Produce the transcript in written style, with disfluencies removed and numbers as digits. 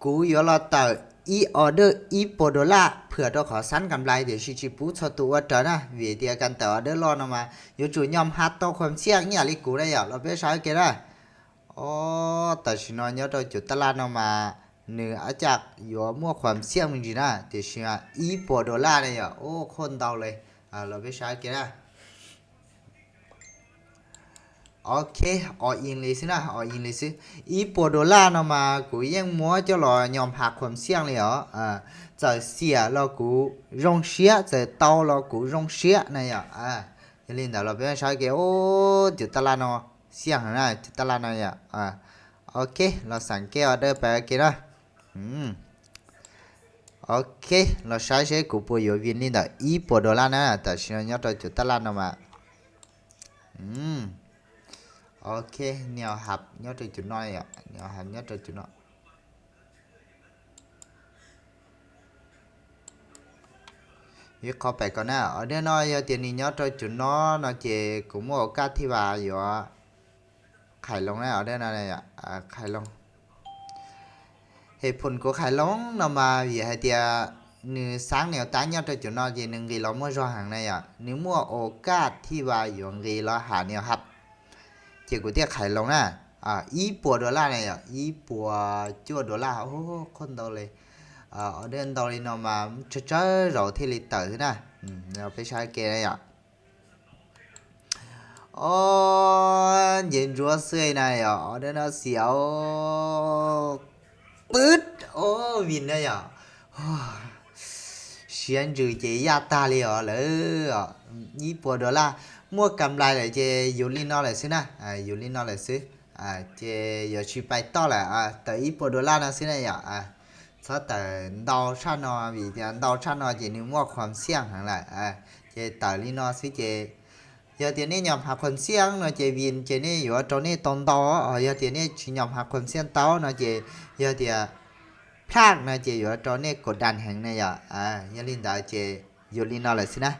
กูอยู่รอต่ออีออเดอร์อีโปโดล่าเผื่อตัวขอสั้นกำไรเดี๋ยวชิปูชตัวเจอนะเวียเดียกันแต่ออเดอร์รอนมาอยู่จุดยอมฮัตตัวความเสี่ยงเนี่ยลิกูได้ยเราไปใช้กันได้อ๋อแต่ชินอนยอดจุดตลาดมาเนื้อจากอยู่มั่วความเสี่ยงจริงๆนะเดี๋ยวชิอีโปโดล่าเนี่ยโอ้คนเดาเลยเราไปใช้กันได้โอเคออินเลยสินะออินเลยสิอีโปโดล่าเนาะมากูยังมัวจะรอยอมหักความเสี่ยงเลยเหรอจะเสียเรากูรงเสียจะเตาเรากูรงเสียนะอย่าอย่าลืมเดี๋ยวเราไปใช้เกี่ยวจุดตลาดเนาะเสี่ยงนะจุดตลาดเนาะอย่าโอเคเราสั่งแก้วเดินไปกันนะโอเคเราใช้ใช้กูปุยอยู่วินนี่เดี๋ยวอีโปโดล่านะแต่ฉันยอดจุดตลาดเนาะมาโอเคเนี่ยวหับยอดจุดน้อยเนี่ยวหับยอดจุดน้อยยึดเข้าไปก่อนนะเดี๋ยวน้อยเดี๋ยวนี้ยอดจุดน้อยเนาะเจกูมั่วกัดที่ว่าอยู่ไข่ลงนะเดี๋ยวนั้นเนี่ยไข่ลงเหตุผลcủaไข่ลงเนาะมาvì hai tia nếu sáng nếu tán nhauจุดน้อยเจนึงกีเรามั่วรอห่างเนี่ยnếuมั่วโอกาสที่ว่าอยู่กีเราหาเนี่ยหับเจ้ากูเตี้ยไข่ลงนะอีปัวดอลลาร์เนี่ยอีปัวจั่วดอลลาร์โอ้คนโตเลยเดินโตเลยเนาะมาเจอเราที่ลิตเตอร์นะเราไปใช้เกย์เนี่ยโอ้เย็นรัวเสื้อnàyเดินเอาเสียวปื๊ดโอ้วินเนี่ยเสียนจือเจียตาเลยเลยอีปัวดอลลาร์mua cầm lại lại chơi dù linh nó lại xí nè dù linh nó lại xí chơi giờ chỉ bài to là tới ít bộ đô la nó xí này sau tới đào chăn nó vì đào chăn nó chỉ nếu mua khoản xiang hàng lại chơi tới linh nó xí chơi giờ tiền này nhầm hạt khoản xiang nó chơi viên chơi này giờ trong này tông to giờ tiền này chỉ nhầm hạt khoản xiang to nó chơi giờ tiền phác nó chơi giờ trong này cột đàn hàng này giờ giờ linh đã chơi dù linh nó lại xí nè